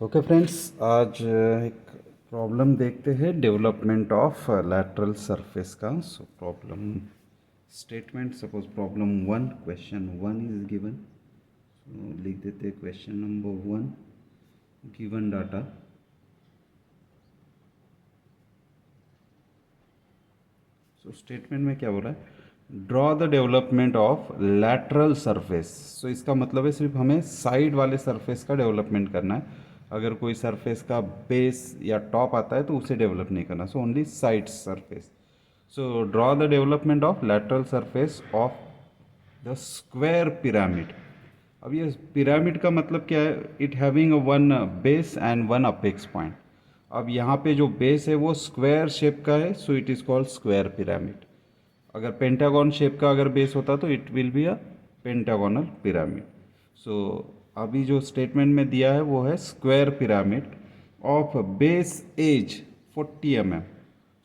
Okay friends, आज एक problem देखते हैं डेवलपमेंट ऑफ लैटरल सरफेस का। So problem statement, suppose problem 1, question 1 is given. So लिख देते हैं question number 1, given data. So statement में क्या बोला है, draw the development of lateral surface. So इसका मतलब है सिर्फ हमें साइड वाले सरफेस का डेवलपमेंट करना है। अगर कोई सरफेस का बेस या टॉप आता है तो उसे डेवलप नहीं करना, so only side surface. So draw the development of lateral surface of the square pyramid. अब ये पिरामिड का मतलब क्या है, it having one base and one apex point. अब यहाँ पे जो बेस है वो स्क्वायर शेप का है, so it is called square pyramid. अगर पेंटागन शेप का अगर बेस होता तो it will be a pentagonal pyramid. So अभी जो स्टेटमेंट में दिया है वो है square pyramid of base edge 40 mm।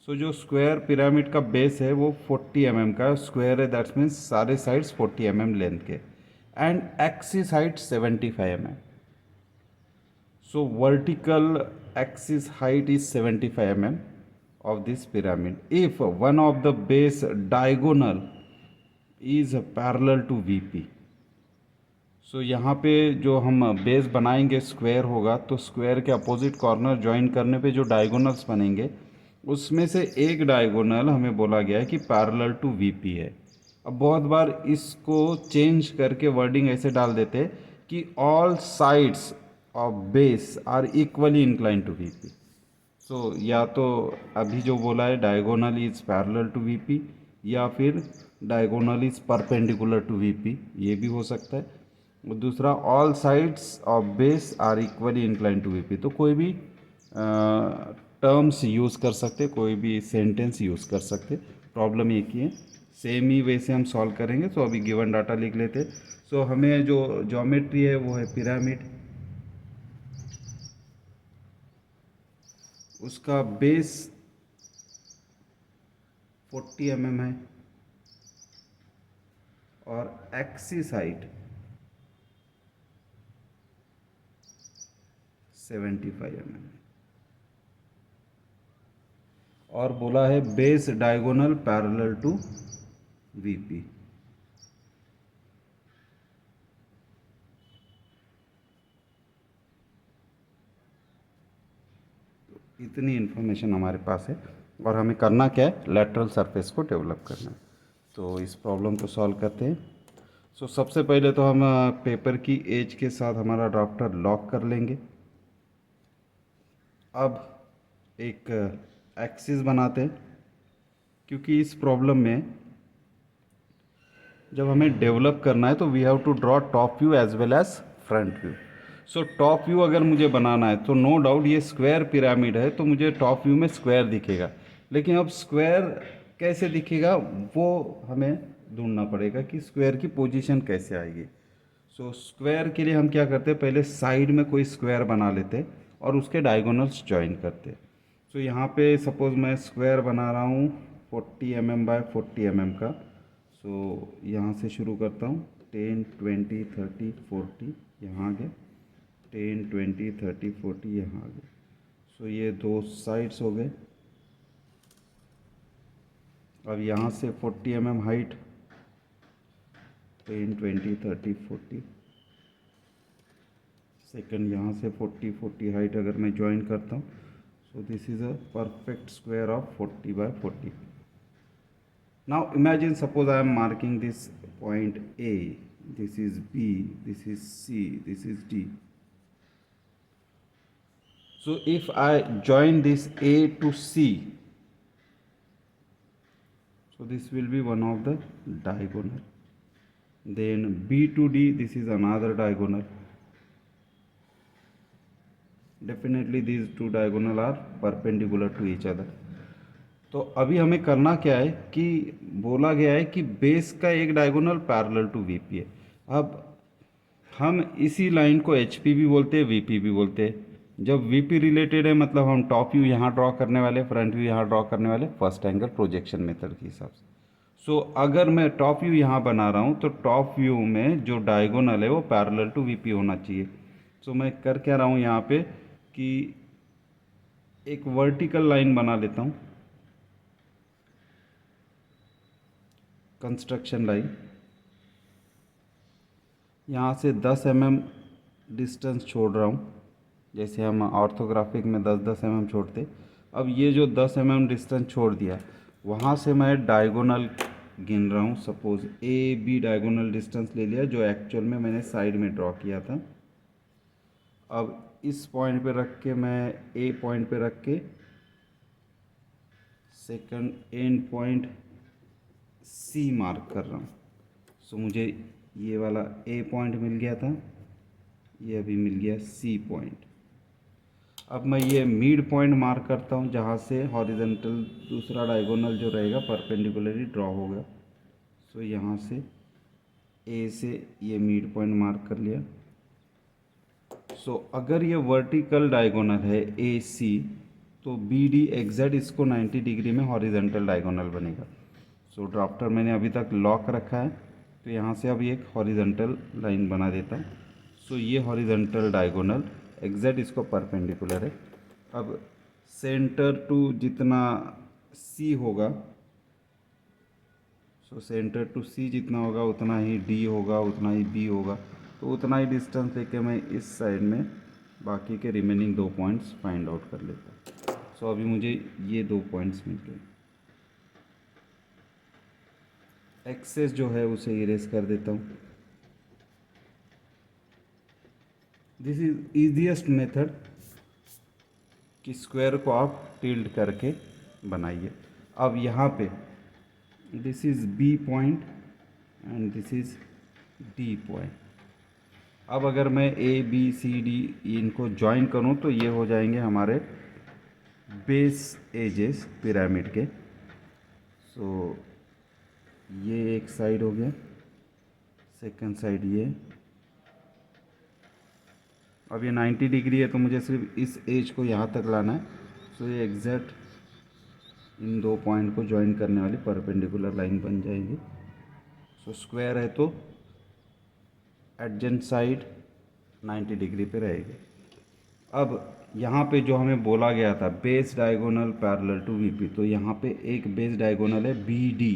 So जो स्क्वायर पिरामिड का बेस है वो 40 mm का स्क्वायर है, दैट्स मीन्स सारे साइड्स 40 mm लेंथ के, and axis height 75 mm। So vertical axis height is 75 mm of this pyramid. If one of the base diagonal is parallel to VP, सो यहाँ पे जो हम बेस बनाएंगे square होगा, तो स्क्वायर के अपोजिट कॉर्नर ज्वाइन करने पे जो डायगोनल्स बनेंगे उसमें से एक डायगोनल हमें बोला गया है कि पैरेलल टू वीपी है। अब बहुत बार इसको चेंज करके वर्डिंग ऐसे डाल देते हैं कि all sides of base are equally incline to VP. So या तो अभी जो बोला है diagonal is parallel to VP, या फिर diagonal is perpendicular to VP, ये भी हो सकता है। और दूसरा all sides of base are equally incline to VP. तो कोई भी टर्म्स यूज़ कर सकते, कोई भी सेंटेंस यूज़ कर सकते, प्रॉब्लम एक ही है, सेम ही वैसे हम सॉल्व करेंगे। सो अभी गिवन डाटा लिख लेते। सो हमें जो ज्योमेट्री है वो है पिरामिड, उसका बेस 40 mm है और एक्सिस हाइट 75 mm है, और बोला है base diagonal parallel to VP. इतनी इन्फॉर्मेशन हमारे पास है और हमें करना क्या है, लैटरल सरफेस को डेवलप करना है। तो इस प्रॉब्लम को सॉल्व करते हैं। सो सबसे पहले तो हम पेपर की एज के साथ हमारा ड्राफ्टर लॉक कर लेंगे। अब एक एक्सिस बनाते हैं, क्योंकि इस प्रॉब्लम में जब हमें डेवलप करना है तो we have to draw top view as well as front view. So top view अगर मुझे बनाना है तो नो डाउट ये स्क्वायर पिरामिड है, तो मुझे टॉप व्यू में स्क्वायर दिखेगा। लेकिन अब स्क्वायर कैसे दिखेगा वो हमें ढूंढना पड़ेगा कि स्क्वायर की पोजीशन कैसे आएगी। सो स्क्वायर के लिए हम क्या करते हैं, पहले साइड में कोई स्क्वायर बना लेते और उसके डायगोनल्स ज्वाइन करते। सो यहाँ पे सपोज मैं स्क्वायर बना रहा हूँ 40 mm बाय 40 mm का। सो यहाँ से शुरू करता हूँ, 10, 20, 30, 40 यहाँ आ गए, 10, 20, 30, 40 यहाँ आ गए। सो ये दो साइड्स हो गए। अब यहाँ से 40 mm हाइट, 10, 20, 30, 40। सेकंड यहाँ से 40, 40 हाइट अगर मैं ज्वाइन करता हूँ, so this is a perfect square of 40 by 40। Now imagine, suppose I am marking this point A, this is B, this is C, this is D. So if I join this A to C, so this will be one of the diagonal. Then B to D, this is another diagonal. Definitely these two diagonal are perpendicular to each other. तो अभी हमें करना क्या है कि बोला गया है कि बेस का एक डायगोनल पैरेलल टू वीपी है। अब हम इसी लाइन को एच पी भी बोलते हैं, वी पी भी बोलते हैं। जब वी पी रिलेटेड है मतलब हम टॉप व्यू यहाँ ड्रॉ करने वाले, फ्रंट व्यू यहाँ ड्रॉ करने वाले, फर्स्ट एंगल प्रोजेक्शन मेथड के हिसाब से। सो अगर मैं टॉप व्यू यहाँ बना रहा हूँ तो टॉप व्यू में जो डायगोनल है वो पैरेलल टू वी पी होना चाहिए। सो मैं कर क्या रहा हूँ यहाँ पे, कि एक वर्टिकल लाइन बना लेता हूँ, कंस्ट्रक्शन लाइन। यहाँ से 10 mm डिस्टेंस छोड़ रहा हूँ, जैसे हम ऑर्थोग्राफिक में 10-10 mm छोड़ते। अब ये जो 10 mm डिस्टेंस छोड़ दिया, वहाँ से मैं डायगोनल गिन रहा हूँ। Suppose A B diagonal distance ले लिया, जो एक्चुअल में मैंने साइड में ड्रॉ किया था। अब इस पॉइंट पे रख के, मैं ए पॉइंट पे रख के second end point C mark कर रहा हूँ। सो मुझे ये वाला ए पॉइंट मिल गया था, ये अभी मिल गया सी पॉइंट। अब मैं ये मिड पॉइंट मार्क करता हूँ, जहाँ से हॉरिजेंटल दूसरा डायगोनल जो रहेगा परपेंडिकुलरली ड्रॉ होगा। सो यहाँ से ए से ये मिड पॉइंट मार्क कर लिया। सो अगर ये वर्टिकल डायगोनल है ए सी, तो बी डी एग्जैक्ट इसको 90 डिग्री में हॉरिजेंटल डायगोनल बनेगा। सो ड्राफ्टर मैंने अभी तक लॉक रखा है, तो यहाँ से अभी एक हॉरिजेंटल लाइन बना देता हूँ। सो ये हॉरिजेंटल डायगोनल एग्जैक्ट इसको परपेंडिकुलर है। अब सेंटर टू जितना सी होगा, सो सेंटर टू सी जितना होगा उतना ही डी होगा, उतना ही बी होगा। तो उतना ही डिस्टेंस लेके मैं इस साइड में बाकी के रिमेनिंग 2 पॉइंट्स फाइंड आउट कर लेता हूँ। सो अभी मुझे ये 2 पॉइंट्स मिल गए। एक्सेस जो है उसे इरेज कर देता हूँ। दिस इज ईजीएस्ट मेथड कि स्क्वायर को आप टिल्ड करके बनाइए। अब यहाँ पे this is B point and this is D point. अब अगर मैं ए बी सी डी इनको ज्वाइन करूँ तो ये हो जाएंगे हमारे बेस एजेस पिरामिड के। सो ये एक साइड हो गया, सेकंड साइड ये। अब ये 90 डिग्री है, तो मुझे सिर्फ इस एज को यहाँ तक लाना है। सो ये एग्जैक्ट इन 2 पॉइंट को ज्वाइन करने वाली परपेंडिकुलर लाइन बन जाएगी। सो स्क्वायर है तो एडजेंट साइड 90 डिग्री पे रहेगी। अब यहाँ पे जो हमें बोला गया था base diagonal parallel to VP, तो यहाँ पे एक बेस डायगोनल है B D.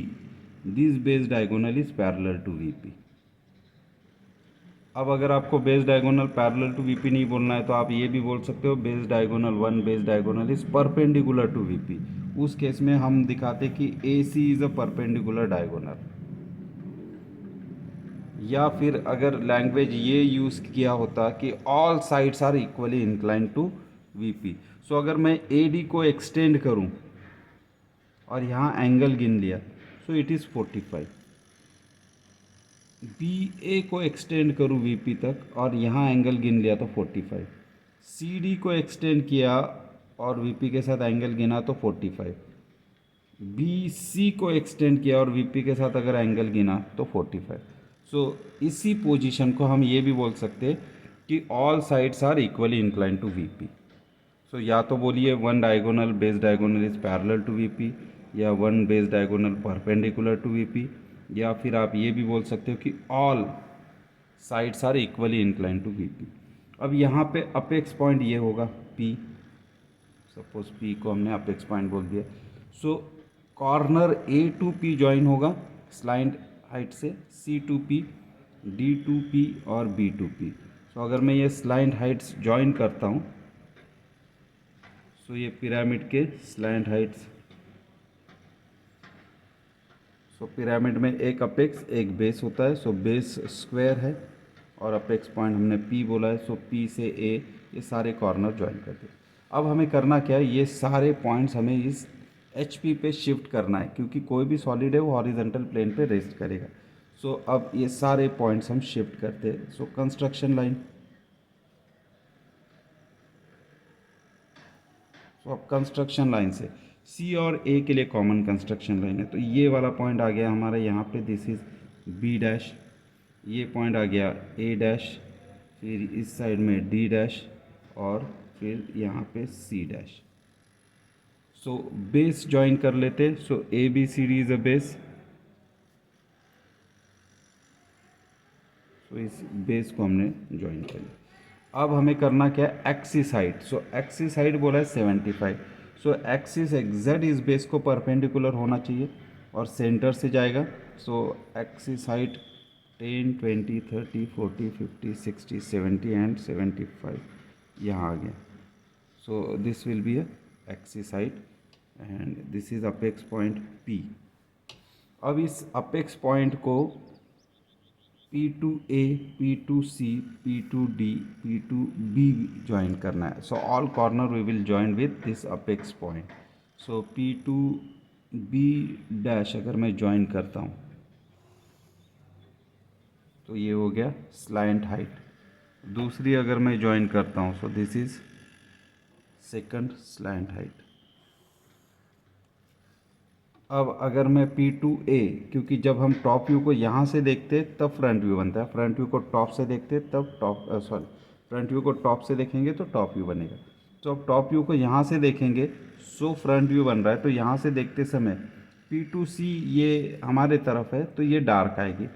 This base diagonal is parallel to VP. अब अगर आपको base diagonal parallel to VP नहीं बोलना है, तो आप ये भी बोल सकते हो base diagonal one base diagonal is perpendicular to VP. उस केस में हम दिखाते कि A C is a perpendicular diagonal. या फिर अगर लैंग्वेज ये यूज़ किया होता कि all sides are equally incline to VP. So अगर मैं ए डी को एक्सटेंड करूं और यहाँ एंगल गिन लिया, सो इट इज़ 45। बी ए को एक्सटेंड करूं वीपी तक और यहाँ एंगल गिन लिया तो 45। सी डी को एक्सटेंड किया और वीपी के साथ एंगल गिना तो 45। बी सी को एक्सटेंड किया और वीपी के साथ अगर एंगल गिना तो 45। सो इसी पोजीशन को हम ये भी बोल सकते कि all sides are equally incline to VP. So या तो बोलिए one diagonal base diagonal is parallel to VP, या one base diagonal perpendicular to VP, या फिर आप ये भी बोल सकते हो कि all sides are equally incline to VP. अब यहाँ पे अपेक्स पॉइंट ये होगा पी। सपोज पी को हमने अपेक्स पॉइंट बोल दिया। So corner A to P join होगा स्लाइंट हाइट से, C to P, D to P और बी टू पी। सो अगर मैं ये स्लाइंट हाइट्स ज्वाइन करता हूँ, सो ये पिरामिड के स्लाइंट हाइट्स। सो पिरामिड में एक अपेक्स एक बेस होता है। सो बेस स्क्वायर है और अपेक्स पॉइंट हमने पी बोला है। सो पी से ए ये सारे कॉर्नर ज्वाइन कर दिए। अब हमें करना क्या है, ये सारे पॉइंट्स हमें इस एच पी पे शिफ्ट करना है, क्योंकि कोई भी सॉलिड है वो हॉरिजॉन्टल प्लेन पे रेस्ट करेगा। सो अब ये सारे पॉइंट्स हम शिफ्ट करते हैं। So construction line. सो अब कंस्ट्रक्शन लाइन से सी और ए के लिए कॉमन कंस्ट्रक्शन लाइन है, तो ये वाला पॉइंट आ गया हमारा यहाँ पे, दिस इज बी डैश। ये पॉइंट आ गया ए डैश, फिर इस साइड में डी डैश और फिर यहाँ पे C dash. So base join कर लेते। So A B C D is a base. So इस बेस को हमने ज्वाइन कर लिया। अब हमें करना क्या है, एक्सिस हाइट। सो एक्सिस हाइट बोला है 75। सो एक्सिस एग्जैक्ट इस बेस को परपेंडिकुलर होना चाहिए और सेंटर से जाएगा। सो एक्सिस हाइट 10, 20, 30, 40, 50, 60, 70 एंड 75 यहाँ आ गया। So this will be a axis height and this is apex point P। अब इस अपेक्स पॉइंट को P2A, P2C, P2D, P2B join करना है। So all corner we will join with this apex point. So P2B dash अगर मैं join करता हूँ तो ये हो गया स्लैंट हाइट। दूसरी अगर मैं ज्वाइन करता हूँ so this is second slant height. अब अगर मैं P2A, क्योंकि जब हम टॉप व्यू को यहाँ से देखते तब फ्रंट व्यू बनता है, फ्रंट व्यू को टॉप से देखते तब फ्रंट व्यू को टॉप से देखेंगे तो टॉप व्यू बनेगा। तो अब टॉप व्यू को यहाँ से देखेंगे सो फ्रंट व्यू बन रहा है, तो यहाँ से देखते समय P2C ये हमारे तरफ है तो ये डार्क आएगी,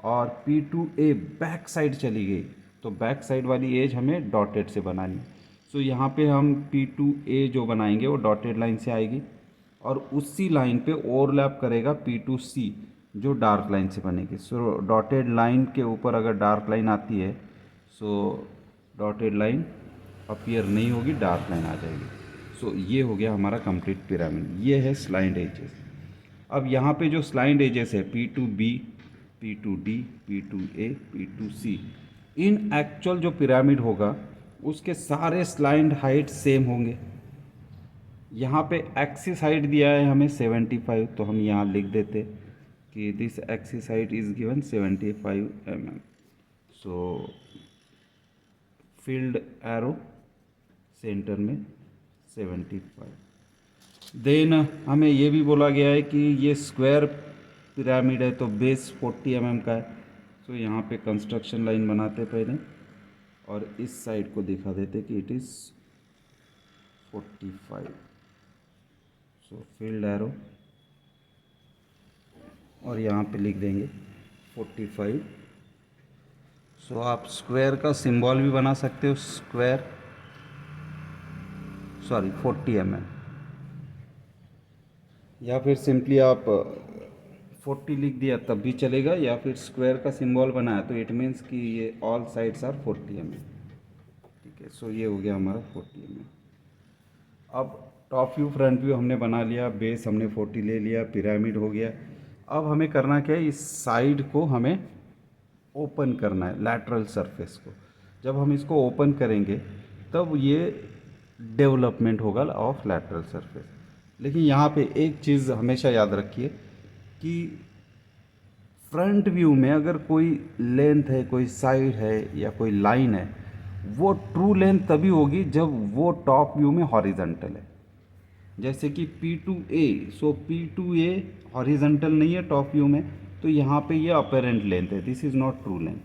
और P2A बैक साइड चली गई तो बैक साइड वाली एज हमें डॉटेड से बनानी है। सो यहाँ पे हम P2A जो बनाएंगे वो डॉटेड लाइन से आएगी और उसी लाइन पे ओवरलैप करेगा P2C जो डार्क लाइन से बनेगी। सो डॉटेड लाइन के ऊपर अगर डार्क लाइन आती है सो डॉटेड लाइन अपीयर नहीं होगी, डार्क लाइन आ जाएगी। सो ये हो गया हमारा कंप्लीट पिरामिड। ये है स्लाइंड एजेस। अब यहाँ पे जो स्लाइंड एजेस है P2B, P2D, P2A, P2C, इन एक्चुअल जो पिरामिड होगा उसके सारे स्लाइंड हाइट सेम होंगे। यहाँ पे एक्सिस हाइट दिया है हमें 75, तो हम यहाँ लिख देते कि this axis height is given 75 mm। So field arrow centre में 75। देन हमें ये भी बोला गया है कि ये स्क्वायर पिरामिड है तो बेस 40 mm का है। सो यहाँ पे कंस्ट्रक्शन लाइन बनाते पहले और इस साइड को दिखा देते कि it is 45। So field arrow और यहाँ पे लिख देंगे 45। सो आप स्क्वायर का सिंबल भी बना सकते हो, स्क्वायर 40 mm, या फिर सिंपली आप 40 लिख दिया तब भी चलेगा, या फिर स्क्वायर का सिंबल बनाया तो इट मीन्स कि ये ऑल साइड्स आर 40 mm। ठीक है, सो ये हो गया हमारा 40 mm। अब टॉप व्यू फ्रंट व्यू हमने बना लिया, बेस हमने 40 ले लिया, पिरामिड हो गया। अब हमें करना क्या है, इस साइड को हमें ओपन करना है, लैटरल सरफेस को। जब हम इसको ओपन करेंगे तब ये डेवलपमेंट होगा ऑफ लैटरल सरफेस। लेकिन यहाँ पे एक चीज़ हमेशा याद रखिए कि फ्रंट व्यू में अगर कोई लेंथ है, कोई साइड है या कोई लाइन है, वो ट्रू लेंथ तभी होगी जब वो टॉप व्यू में हॉरिजॉन्टल है। जैसे कि P2A, सो P2A हॉरिजॉन्टल नहीं है टॉप व्यू में, तो यहाँ पे ये अपेरेंट लेंथ है, this is not true length.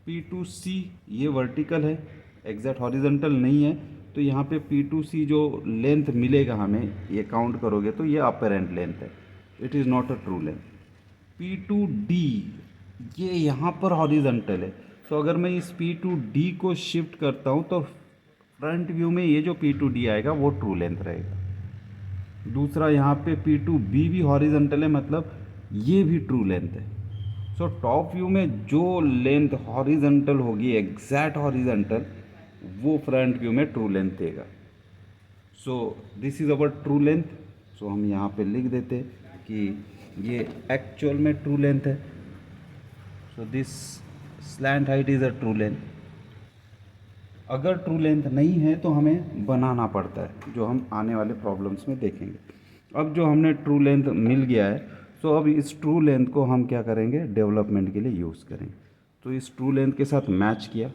P2C ये वर्टिकल है, एग्जैक्ट हॉरिजॉन्टल नहीं है, तो यहाँ पे P2C जो लेंथ मिलेगा हमें, ये काउंट करोगे तो ये अपेरेंट लेंथ है, it is not a true length. P2D ये यहाँ पर हॉरिजॉन्टल है, सो अगर मैं इस P2D को शिफ्ट करता हूँ तो फ्रंट व्यू में ये जो P2D आएगा वो ट्रू लेंथ रहेगा। दूसरा यहाँ पे P2B भी हॉरिजॉन्टल है, मतलब ये भी ट्रू लेंथ है। सो टॉप व्यू में जो लेंथ हॉरिजॉन्टल होगी, एग्जैक्ट हॉरिजॉन्टल, वो फ्रंट व्यू में ट्रू लेंथ देगा। So this is our true length. So हम यहाँ पे लिख देते कि ये एक्चुअल में ट्रू लेंथ है। So this slant height is a true length. अगर ट्रू लेंथ नहीं है तो हमें बनाना पड़ता है, जो हम आने वाले प्रॉब्लम्स में देखेंगे। अब जो हमने ट्रू लेंथ मिल गया है, सो अब इस ट्रू लेंथ को हम क्या करेंगे, डेवलपमेंट के लिए यूज़ करेंगे। तो इस ट्रू लेंथ के साथ मैच किया।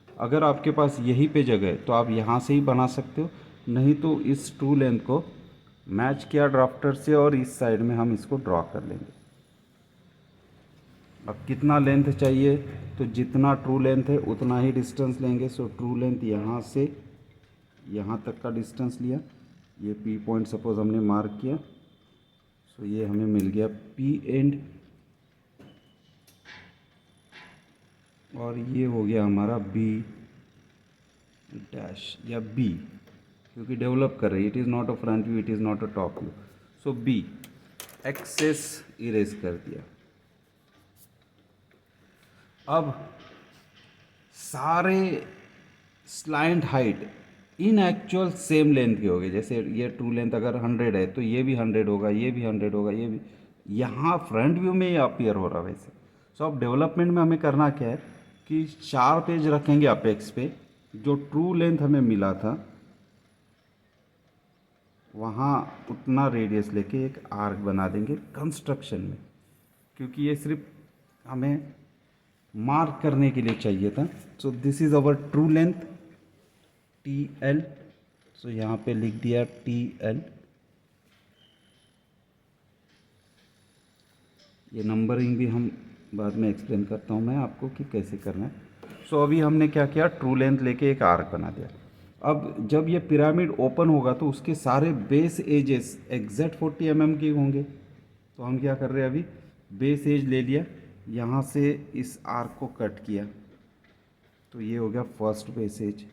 अगर आपके पास यहीं पे जगह है तो आप यहाँ से ही बना सकते हो, नहीं तो इस ट्रू लेंथ को मैच किया ड्राफ्टर से और इस साइड में हम इसको ड्रॉ कर लेंगे। अब कितना लेंथ चाहिए, तो जितना ट्रू लेंथ है उतना ही डिस्टेंस लेंगे। सो ट्रू लेंथ यहाँ से यहाँ तक का डिस्टेंस लिया, ये P पॉइंट सपोज हमने मार्क किया, सो ये हमें मिल गया P एंड, और ये हो गया हमारा B डैश या बी, क्योंकि डेवलप कर रही है, it is not a front view, it is not a top view. So B, excess erase कर दिया। अब सारे slant height in actual same length के हो गए। जैसे ये ट्रू लेंथ अगर 100 है तो ये भी 100 होगा, ये भी 100 होगा, ये भी। यहाँ फ्रंट व्यू में ये अपीयर हो रहा है वैसे। सो अब डेवलपमेंट में हमें करना क्या है कि 4 पेज रखेंगे अपेक्स पे, जो ट्रू लेंथ हमें मिला था वहाँ उतना रेडियस लेके एक आर्क बना देंगे कंस्ट्रक्शन में, क्योंकि ये सिर्फ हमें मार्क करने के लिए चाहिए था। So this is our true length T L. So यहाँ पे लिख दिया टी एल। ये नंबरिंग भी हम बाद में एक्सप्लेन करता हूँ मैं आपको कि कैसे करना है। सो अभी हमने क्या किया, ट्रू लेंथ लेके एक आर्क बना दिया। अब जब ये पिरामिड ओपन होगा तो उसके सारे बेस एजेस एग्जैक्ट 40 mm के होंगे। तो हम क्या कर रहे हैं, अभी बेस एज ले लिया, यहाँ से इस आर्क को कट किया, तो ये हो गया फर्स्ट बेस एज।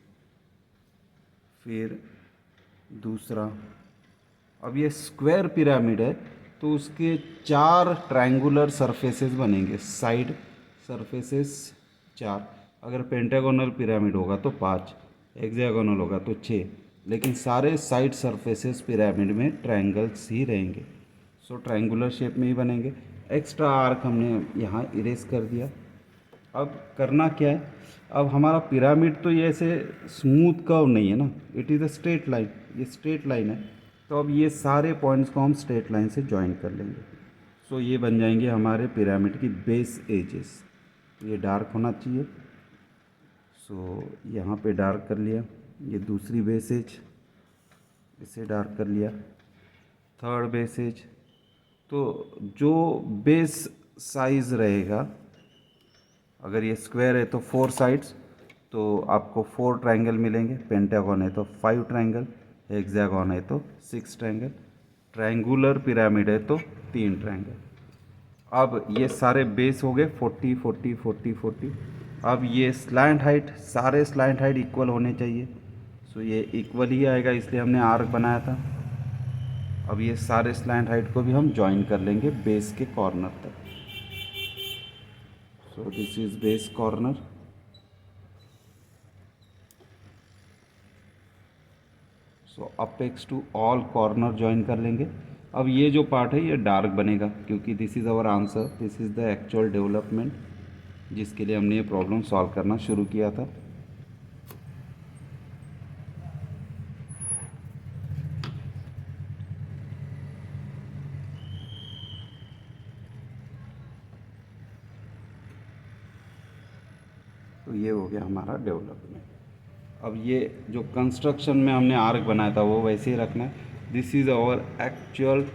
फिर दूसरा, अब ये स्क्वायर पिरामिड है तो उसके 4 ट्रायंगुलर सरफेसेस बनेंगे, साइड सरफेसेस 4। अगर पेंटागोनल पिरामिड होगा तो 5, हेक्सागोनल होगा तो 6, लेकिन सारे साइड सरफेसेस पिरामिड में ट्रायंगल्स ही रहेंगे। सो ट्रायंगुलर शेप में ही बनेंगे। एक्स्ट्रा आर्क हमने यहाँ इरेज कर दिया। अब करना क्या है, अब हमारा पिरामिड तो ये ऐसे स्मूथ कर्व नहीं है ना, it is a straight line, ये स्ट्रेट लाइन है। तो अब ये सारे पॉइंट्स को हम स्ट्रेट लाइन से ज्वाइन कर लेंगे। सो ये बन जाएंगे हमारे पिरामिड की बेस एजेस। ये डार्क होना चाहिए। सो यहाँ पे डार्क कर लिया। ये दूसरी बेस एज, इसे डार्क कर लिया। थर्ड बेस एज, तो जो बेस साइज़ रहेगा, अगर ये स्क्वायर है तो 4 साइड्स, तो आपको 4 ट्रायंगल मिलेंगे। पेंटागन है तो 5 ट्रायंगल, हेक्सागन है तो 6 ट्रायंगल, ट्रायंगुलर पिरामिड है तो 3 ट्रायंगल। अब ये सारे बेस हो गए 40 40 40 40। अब ये स्लैंट हाइट, सारे स्लैंट हाइट इक्वल होने चाहिए। सो ये इक्वल ही आएगा, इसलिए हमने आर्क बनाया था। अब ये सारे स्लैंट हाइट को भी हम ज्वाइन कर लेंगे बेस के कॉर्नर तक। So this is base corner. So apex to all corner join कर लेंगे। अब ये जो पार्ट है ये डार्क बनेगा, क्योंकि this is our answer, this is the actual development जिसके लिए हमने ये प्रॉब्लम सॉल्व करना शुरू किया था। तो ये हो गया हमारा डेवलपमेंट। अब ये जो कंस्ट्रक्शन में हमने आर्क बनाया था वो वैसे ही रखना है। This is our actual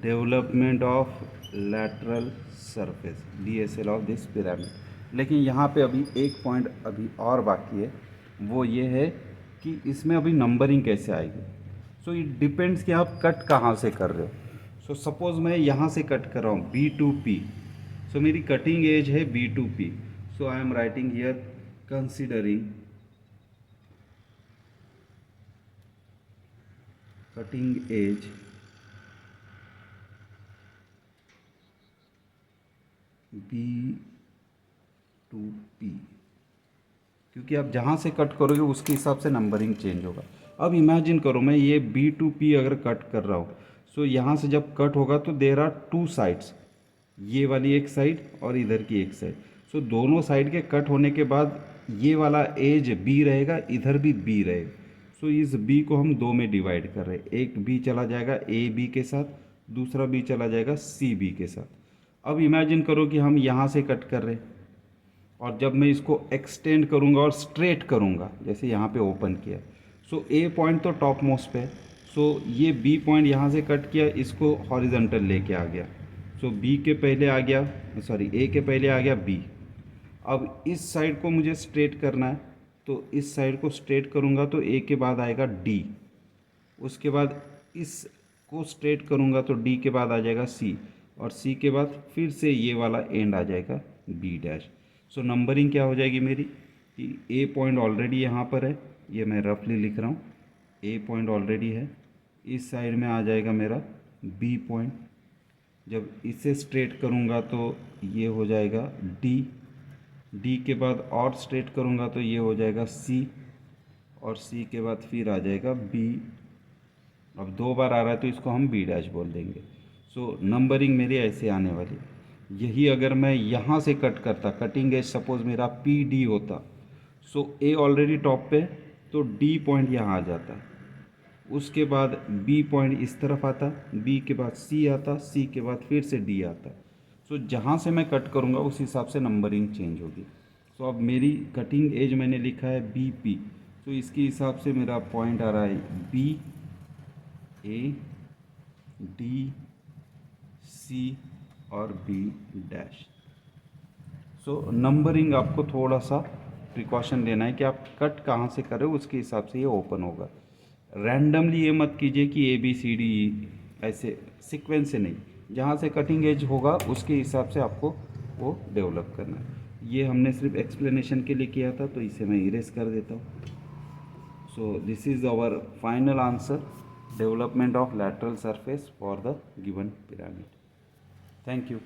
development of lateral surface DSL of this pyramid. लेकिन यहाँ पे अभी एक पॉइंट अभी और बाकी है, वो ये है कि इसमें अभी नंबरिंग कैसे आएगी। सो इट डिपेंड्स कि आप कट कहाँ से कर रहे हो। सो सपोज़ मैं यहाँ से कट कर रहा हूँ B to P। सो मेरी कटिंग एज है B to P। So I am writing here considering cutting edge B to P, क्योंकि आप जहाँ से कट करोगे उसके हिसाब से नंबरिंग चेंज होगा। अब इमेजिन करो मैं ये B to P अगर कट कर रहा हूँ, सो यहाँ से जब कट होगा तो देर आर 2 साइड्स, ये वाली एक साइड और इधर की एक साइड। सो दोनों साइड के कट होने के बाद ये वाला एज B रहेगा, इधर भी B रहेगा। सो इस B को हम 2 में डिवाइड कर रहे हैं, एक B चला जाएगा AB के साथ, दूसरा B चला जाएगा CB के साथ। अब इमेजिन करो कि हम यहाँ से कट कर रहे हैं और जब मैं इसको एक्सटेंड करूँगा और स्ट्रेट करूँगा, जैसे यहाँ पे ओपन किया, सो ए पॉइंट तो टॉप मोस्ट पे है। सो ये बी पॉइंट यहाँ से कट किया, इसको हॉरिजॉन्टल लेके आ गया। सो बी के पहले आ गया, सॉरी ए के पहले आ गया बी। अब इस साइड को मुझे स्ट्रेट करना है, तो इस साइड को स्ट्रेट करूँगा तो ए के बाद आएगा डी, उसके बाद इस को स्ट्रेट करूँगा तो डी के बाद आ जाएगा सी, और सी के बाद फिर से ये वाला एंड आ जाएगा बी डैश। सो नंबरिंग क्या हो जाएगी मेरी कि ए पॉइंट ऑलरेडी यहाँ पर है, ये मैं रफली लिख रहा हूँ, ए पॉइंट ऑलरेडी है, इस साइड में आ जाएगा मेरा बी पॉइंट। जब इसे स्ट्रेट करूँगा तो ये हो जाएगा डी, डी के बाद और स्ट्रेट करूँगा तो ये हो जाएगा सी, और सी के बाद फिर आ जाएगा बी। अब 2 बार आ रहा है तो इसको हम बी डैश बोल देंगे। सो नंबरिंग मेरी ऐसे आने वाली। यही अगर मैं यहाँ से कट करता, कटिंग एज सपोज मेरा पी डी होता, सो ए ऑलरेडी टॉप पे, तो डी पॉइंट यहाँ आ जाता, उसके बाद बी पॉइंट इस तरफ आता, बी के बाद सी आता, सी के बाद फिर से डी आता। सो जहाँ से मैं कट करूँगा उस हिसाब से नंबरिंग चेंज होगी। सो अब मेरी कटिंग एज मैंने लिखा है बी पी, तो इसके हिसाब से मेरा पॉइंट आ रहा है बी ए डी सी और बी डैश। सो नंबरिंग आपको थोड़ा सा प्रिकॉशन लेना है कि आप कट कहाँ से कर रहे हो, उसके हिसाब से ये ओपन होगा। रैंडमली ये मत कीजिए कि ए बी सी डी ऐसे सीक्वेंस से नहीं, जहाँ से कटिंग एज होगा उसके हिसाब से आपको वो डेवलप करना है। ये हमने सिर्फ एक्सप्लेनेशन के लिए किया था, तो इसे मैं इरेज कर देता हूँ। So this is our final answer, development of lateral surface for the given pyramid. Thank you.